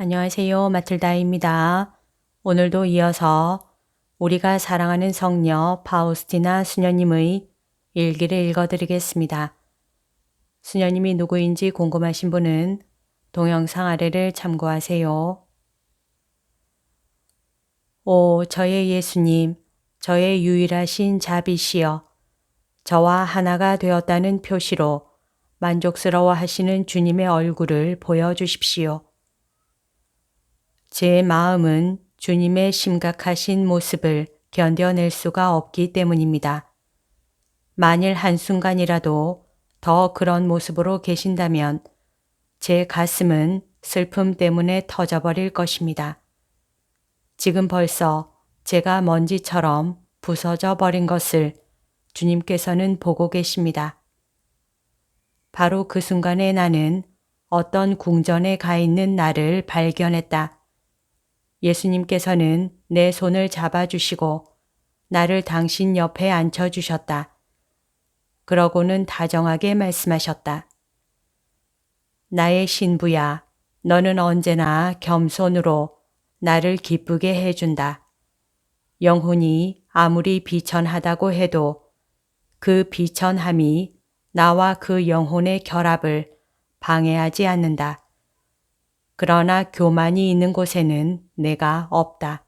안녕하세요. 마틀다입니다. 오늘도 이어서 우리가 사랑하는 성녀 파우스티나 수녀님의 일기를 읽어드리겠습니다. 수녀님이 누구인지 궁금하신 분은 동영상 아래를 참고하세요. 오, 저의 예수님, 저의 유일하신 자비시여, 저와 하나가 되었다는 표시로 만족스러워 하시는 주님의 얼굴을 보여주십시오. 제 마음은 주님의 심각하신 모습을 견뎌낼 수가 없기 때문입니다. 만일 한순간이라도 더 그런 모습으로 계신다면 제 가슴은 슬픔 때문에 터져버릴 것입니다. 지금 벌써 제가 먼지처럼 부서져 버린 것을 주님께서는 보고 계십니다. 바로 그 순간에 나는 어떤 궁전에 가 있는 나를 발견했다. 예수님께서는 내 손을 잡아주시고 나를 당신 옆에 앉혀주셨다. 그러고는 다정하게 말씀하셨다. 나의 신부야, 너는 언제나 겸손으로 나를 기쁘게 해준다. 영혼이 아무리 비천하다고 해도 그 비천함이 나와 그 영혼의 결합을 방해하지 않는다. 그러나 교만이 있는 곳에는 내가 없다.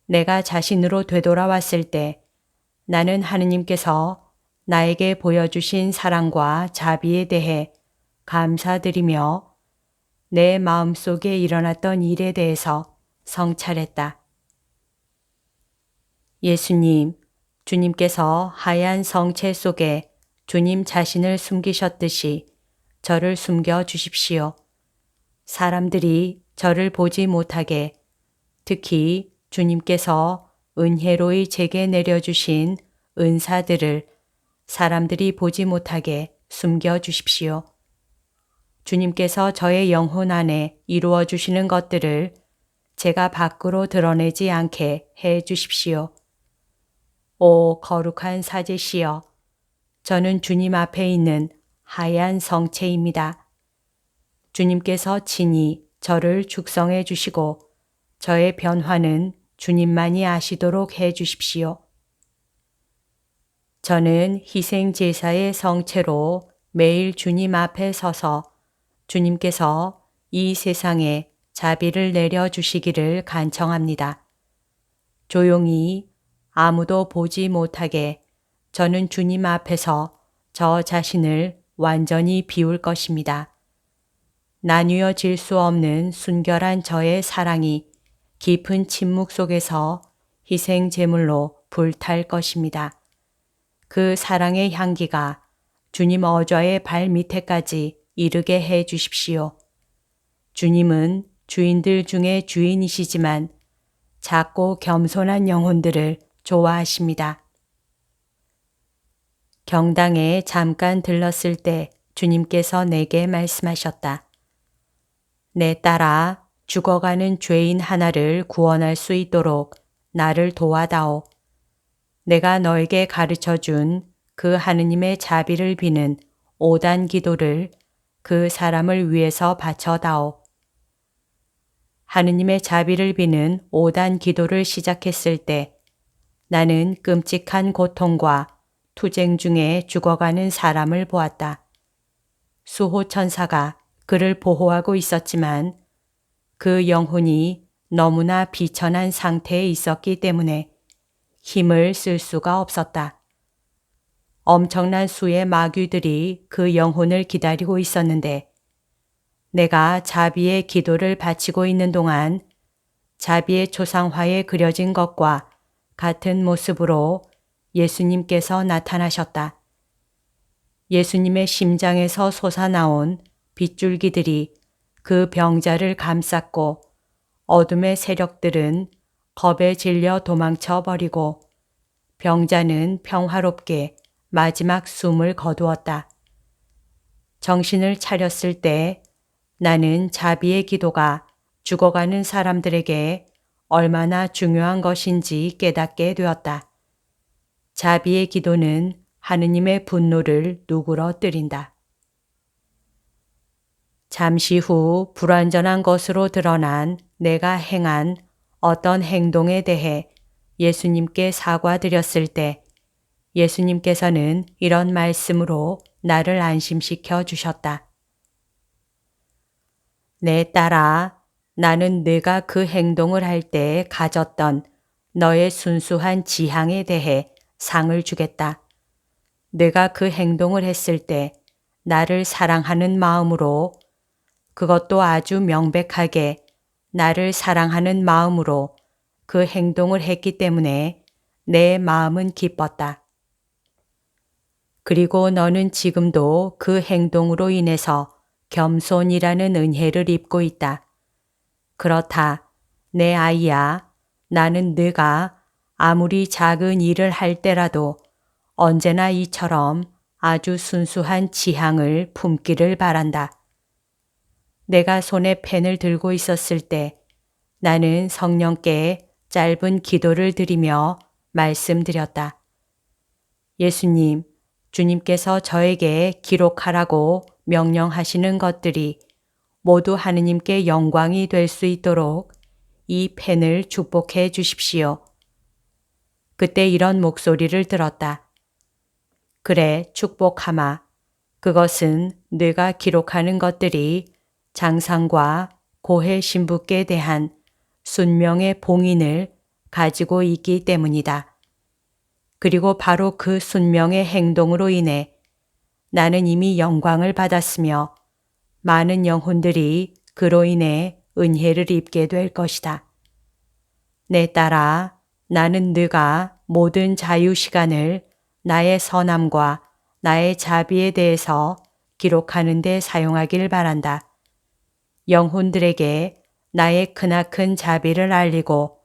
내가 자신으로 되돌아왔을 때 나는 하느님께서 나에게 보여주신 사랑과 자비에 대해 감사드리며 내 마음속에 일어났던 일에 대해서 성찰했다. 예수님, 주님께서 하얀 성체 속에 주님 자신을 숨기셨듯이 저를 숨겨 주십시오. 사람들이 저를 보지 못하게, 특히 주님께서 은혜로이 제게 내려주신 은사들을 사람들이 보지 못하게 숨겨 주십시오. 주님께서 저의 영혼 안에 이루어 주시는 것들을 제가 밖으로 드러내지 않게 해 주십시오. 오 거룩한 사제시여, 저는 주님 앞에 있는 하얀 성체입니다. 주님께서 친히 저를 축성해 주시고 저의 변화는 주님만이 아시도록 해 주십시오. 저는 희생 제사의 성체로 매일 주님 앞에 서서 주님께서 이 세상에 자비를 내려 주시기를 간청합니다. 조용히 아무도 보지 못하게 저는 주님 앞에서 저 자신을 완전히 비울 것입니다. 나뉘어질 수 없는 순결한 저의 사랑이 깊은 침묵 속에서 희생 제물로 불탈 것입니다. 그 사랑의 향기가 주님 어좌의 발 밑에까지 이르게 해 주십시오. 주님은 주인들 중에 주인이시지만 작고 겸손한 영혼들을 좋아하십니다. 경당에 잠깐 들렀을 때 주님께서 내게 말씀하셨다. 내 딸아, 죽어가는 죄인 하나를 구원할 수 있도록 나를 도와다오. 내가 너에게 가르쳐 준 그 하느님의 자비를 비는 5단 기도를 그 사람을 위해서 바쳐다오. 하느님의 자비를 비는 5단 기도를 시작했을 때 나는 끔찍한 고통과 투쟁 중에 죽어가는 사람을 보았다. 수호천사가 그를 보호하고 있었지만 그 영혼이 너무나 비천한 상태에 있었기 때문에 힘을 쓸 수가 없었다. 엄청난 수의 마귀들이 그 영혼을 기다리고 있었는데 내가 자비의 기도를 바치고 있는 동안 자비의 초상화에 그려진 것과 같은 모습으로 예수님께서 나타나셨다. 예수님의 심장에서 솟아나온 빗줄기들이 그 병자를 감쌌고 어둠의 세력들은 겁에 질려 도망쳐 버리고 병자는 평화롭게 마지막 숨을 거두었다. 정신을 차렸을 때 나는 자비의 기도가 죽어가는 사람들에게 얼마나 중요한 것인지 깨닫게 되었다. 자비의 기도는 하느님의 분노를 누그러뜨린다. 잠시 후 불완전한 것으로 드러난 내가 행한 어떤 행동에 대해 예수님께 사과드렸을 때 예수님께서는 이런 말씀으로 나를 안심시켜 주셨다. 내 딸아, 나는 네가 그 행동을 할 때 가졌던 너의 순수한 지향에 대해 상을 주겠다. 네가 그 행동을 했을 때 나를 사랑하는 마음으로, 그것도 아주 명백하게 나를 사랑하는 마음으로 그 행동을 했기 때문에 내 마음은 기뻤다. 그리고 너는 지금도 그 행동으로 인해서 겸손이라는 은혜를 입고 있다. 그렇다. 내 아이야, 나는 네가 아무리 작은 일을 할 때라도 언제나 이처럼 아주 순수한 지향을 품기를 바란다. 내가 손에 펜을 들고 있었을 때 나는 성령께 짧은 기도를 드리며 말씀드렸다. 예수님, 주님께서 저에게 기록하라고 명령하시는 것들이 모두 하느님께 영광이 될 수 있도록 이 펜을 축복해 주십시오. 그때 이런 목소리를 들었다. 그래, 축복하마. 그것은 네가 기록하는 것들이 장상과 고해 신부께 대한 순명의 봉인을 가지고 있기 때문이다. 그리고 바로 그 순명의 행동으로 인해 나는 이미 영광을 받았으며 많은 영혼들이 그로 인해 은혜를 입게 될 것이다. 내 딸아, 나는 네가 모든 자유 시간을 나의 선함과 나의 자비에 대해서 기록하는 데 사용하길 바란다. 영혼들에게 나의 크나큰 자비를 알리고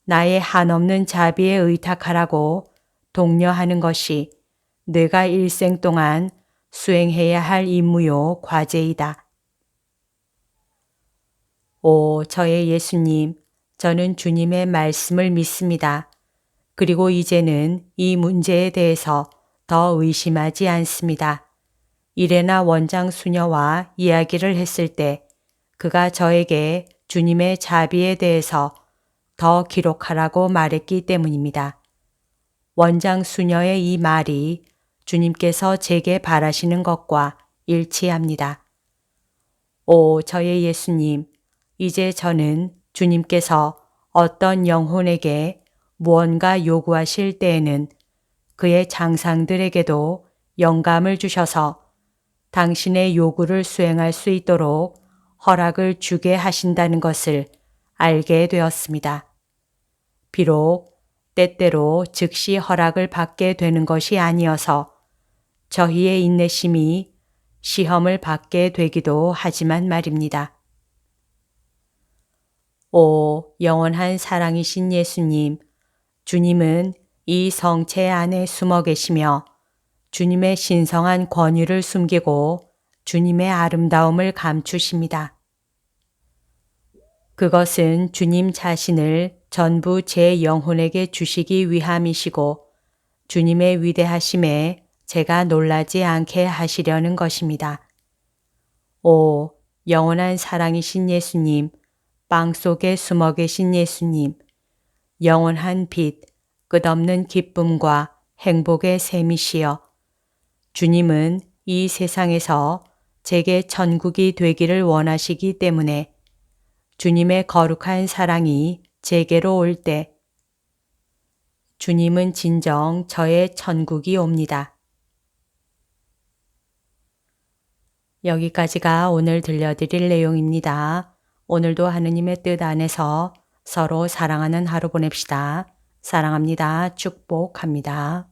나의 한없는 자비에 의탁하라고 독려하는 것이 네가 일생 동안 수행해야 할 임무요 과제이다. 오, 저의 예수님, 저는 주님의 말씀을 믿습니다. 그리고 이제는 이 문제에 대해서 더 의심하지 않습니다. 이레나 원장 수녀와 이야기를 했을 때 그가 저에게 주님의 자비에 대해서 더 기록하라고 말했기 때문입니다. 원장 수녀의 이 말이 주님께서 제게 바라시는 것과 일치합니다. 오, 저의 예수님, 이제 저는 주님께서 어떤 영혼에게 무언가 요구하실 때에는 그의 장상들에게도 영감을 주셔서 당신의 요구를 수행할 수 있도록 허락을 주게 하신다는 것을 알게 되었습니다. 비록 때때로 즉시 허락을 받게 되는 것이 아니어서 저희의 인내심이 시험을 받게 되기도 하지만 말입니다. 오, 영원한 사랑이신 예수님, 주님은 이 성체 안에 숨어 계시며 주님의 신성한 권위를 숨기고 주님의 아름다움을 감추십니다. 그것은 주님 자신을 전부 제 영혼에게 주시기 위함이시고 주님의 위대하심에 제가 놀라지 않게 하시려는 것입니다. 오, 영원한 사랑이신 예수님, 빵 속에 숨어 계신 예수님, 영원한 빛, 끝없는 기쁨과 행복의 셈이시여, 주님은 이 세상에서 제게 천국이 되기를 원하시기 때문에 주님의 거룩한 사랑이 제게로 올 때 주님은 진정 저의 천국이 옵니다. 여기까지가 오늘 들려드릴 내용입니다. 오늘도 하느님의 뜻 안에서 서로 사랑하는 하루 보냅시다. 사랑합니다. 축복합니다.